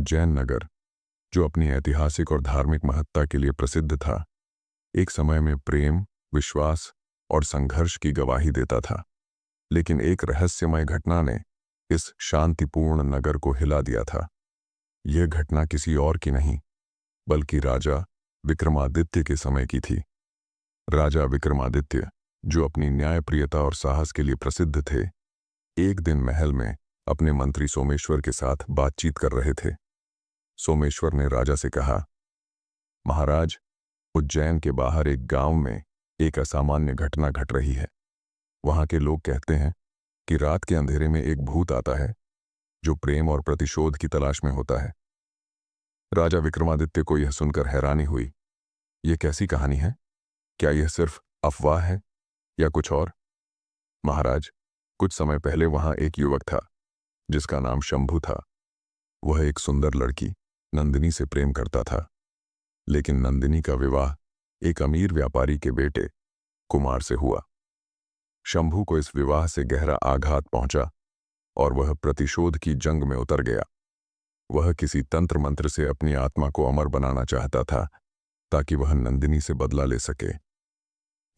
उज्जैन नगर, जो अपनी ऐतिहासिक और धार्मिक महत्ता के लिए प्रसिद्ध था, एक समय में प्रेम, विश्वास और संघर्ष की गवाही देता था। लेकिन एक रहस्यमय घटना ने इस शांतिपूर्ण नगर को हिला दिया था। यह घटना किसी और की नहीं, बल्कि राजा विक्रमादित्य के समय की थी। राजा विक्रमादित्य, जो अपनी न्यायप्रियता और साहस के लिए प्रसिद्ध थे, एक दिन महल में अपने मंत्री सोमेश्वर के साथ बातचीत कर रहे थे। सोमेश्वर ने राजा से कहा, महाराज, उज्जैन के बाहर एक गांव में एक असामान्य घटना घट रही है। वहां के लोग कहते हैं कि रात के अंधेरे में एक भूत आता है जो प्रेम और प्रतिशोध की तलाश में होता है। राजा विक्रमादित्य को यह सुनकर हैरानी हुई। यह कैसी कहानी है? क्या यह सिर्फ अफवाह है या कुछ और? महाराज, कुछ समय पहले वहां एक युवक था जिसका नाम शंभू था। वह एक सुंदर लड़की नंदिनी से प्रेम करता था, लेकिन नंदिनी का विवाह एक अमीर व्यापारी के बेटे कुमार से हुआ। शंभू को इस विवाह से गहरा आघात पहुंचा और वह प्रतिशोध की जंग में उतर गया। वह किसी तंत्र मंत्र से अपनी आत्मा को अमर बनाना चाहता था ताकि वह नंदिनी से बदला ले सके।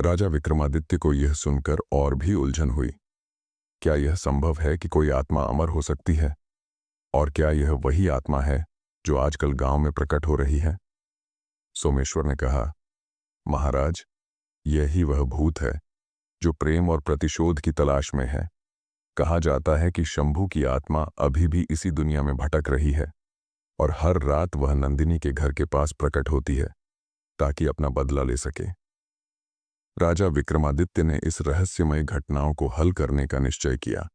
राजा विक्रमादित्य को यह सुनकर और भी उलझन हुई। क्या यह संभव है कि कोई आत्मा अमर हो सकती है? और क्या यह वही आत्मा है जो आजकल गांव में प्रकट हो रही है? सोमेश्वर ने कहा, महाराज, यही वह भूत है जो प्रेम और प्रतिशोध की तलाश में है। कहा जाता है कि शंभू की आत्मा अभी भी इसी दुनिया में भटक रही है और हर रात वह नंदिनी के घर के पास प्रकट होती है ताकि अपना बदला ले सके। राजा विक्रमादित्य ने इस रहस्यमय घटनाओं को हल करने का निश्चय किया।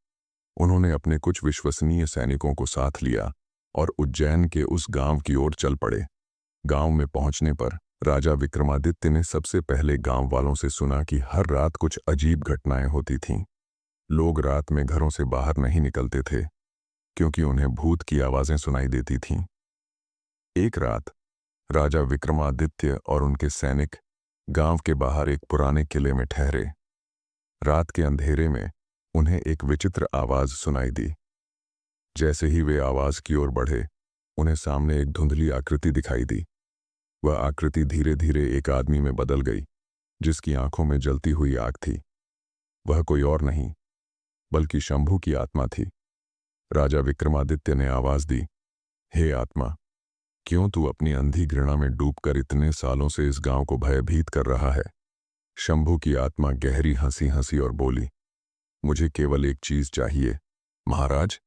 उन्होंने अपने कुछ विश्वसनीय सैनिकों को साथ लिया और उज्जैन के उस गांव की ओर चल पड़े। गांव में पहुंचने पर राजा विक्रमादित्य ने सबसे पहले गांव वालों से सुना कि हर रात कुछ अजीब घटनाएं होती थीं। लोग रात में घरों से बाहर नहीं निकलते थे क्योंकि उन्हें भूत की आवाजें सुनाई देती थीं। एक रात राजा विक्रमादित्य और उनके सैनिक गांव के बाहर एक पुराने किले में ठहरे। रात के अंधेरे में उन्हें एक विचित्र आवाज सुनाई दी। जैसे ही वे आवाज की ओर बढ़े, उन्हें सामने एक धुंधली आकृति दिखाई दी। वह आकृति धीरे धीरे एक आदमी में बदल गई, जिसकी आंखों में जलती हुई आग थी। वह कोई और नहीं बल्कि शंभू की आत्मा थी। राजा विक्रमादित्य ने आवाज दी, हे आत्मा, क्यों तू अपनी अंधी घृणा में डूबकर इतने सालों से इस गांव को भयभीत कर रहा है? शंभू की आत्मा गहरी हंसी हंसी और बोली, मुझे केवल एक चीज चाहिए, महाराज,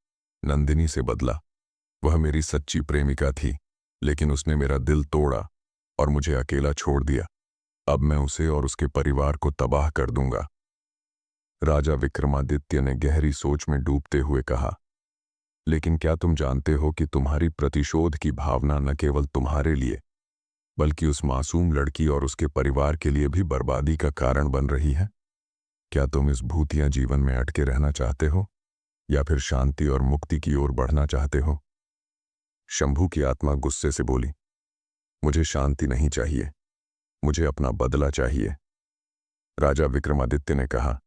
नंदिनी से बदला। वह मेरी सच्ची प्रेमिका थी, लेकिन उसने मेरा दिल तोड़ा और मुझे अकेला छोड़ दिया। अब मैं उसे और उसके परिवार को तबाह कर दूंगा। राजा विक्रमादित्य ने गहरी सोच में डूबते हुए कहा, लेकिन क्या तुम जानते हो कि तुम्हारी प्रतिशोध की भावना न केवल तुम्हारे लिए बल्कि उस मासूम लड़की और उसके परिवार के लिए भी बर्बादी का कारण बन रही है? क्या तुम इस भूतिया जीवन में अटके रहना चाहते हो या फिर शांति और मुक्ति की ओर बढ़ना चाहते हो? शंभू की आत्मा गुस्से से बोली, मुझे शांति नहीं चाहिए, मुझे अपना बदला चाहिए। राजा विक्रमादित्य ने कहा,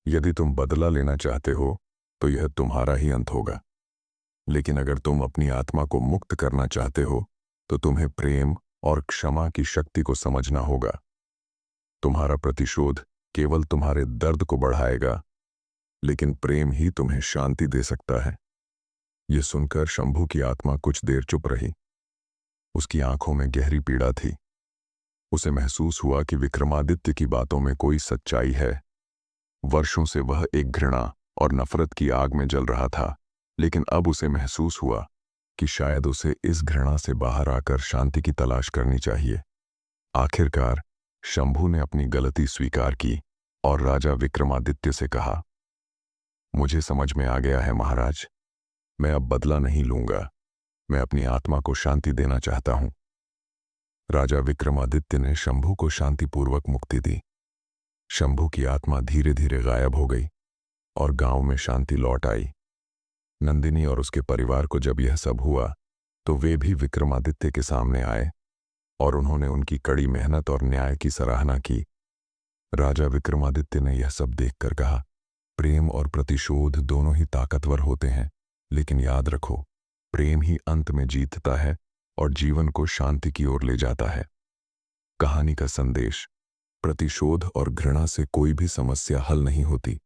यदि तुम बदला लेना चाहते हो तो यह तुम्हारा ही अंत होगा, लेकिन अगर तुम अपनी आत्मा को मुक्त करना चाहते हो तो तुम्हें प्रेम और क्षमा की शक्ति को समझना होगा। तुम्हारा प्रतिशोध केवल तुम्हारे दर्द को बढ़ाएगा, लेकिन प्रेम ही तुम्हें शांति दे सकता है। यह सुनकर शंभू की आत्मा कुछ देर चुप रही। उसकी आंखों में गहरी पीड़ा थी। उसे महसूस हुआ कि विक्रमादित्य की बातों में कोई सच्चाई है। वर्षों से वह एक घृणा और नफरत की आग में जल रहा था, लेकिन अब उसे महसूस हुआ कि शायद उसे इस घृणा से बाहर आकर शांति की तलाश करनी चाहिए। आखिरकार शंभू ने अपनी गलती स्वीकार की और राजा विक्रमादित्य से कहा, मुझे समझ में आ गया है महाराज, मैं अब बदला नहीं लूंगा, मैं अपनी आत्मा को शांति देना चाहता हूं। राजा विक्रमादित्य ने शंभू को शांतिपूर्वक मुक्ति दी। शंभू की आत्मा धीरे धीरे गायब हो गई और गांव में शांति लौट आई। नंदिनी और उसके परिवार को जब यह सब हुआ तो वे भी विक्रमादित्य के सामने आए और उन्होंने उनकी कड़ी मेहनत और न्याय की सराहना की। राजा विक्रमादित्य ने यह सब देखकर कहा, प्रेम और प्रतिशोध दोनों ही ताकतवर होते हैं, लेकिन याद रखो, प्रेम ही अंत में जीतता है और जीवन को शांति की ओर ले जाता है। कहानी का संदेश: प्रतिशोध और घृणा से कोई भी समस्या हल नहीं होती।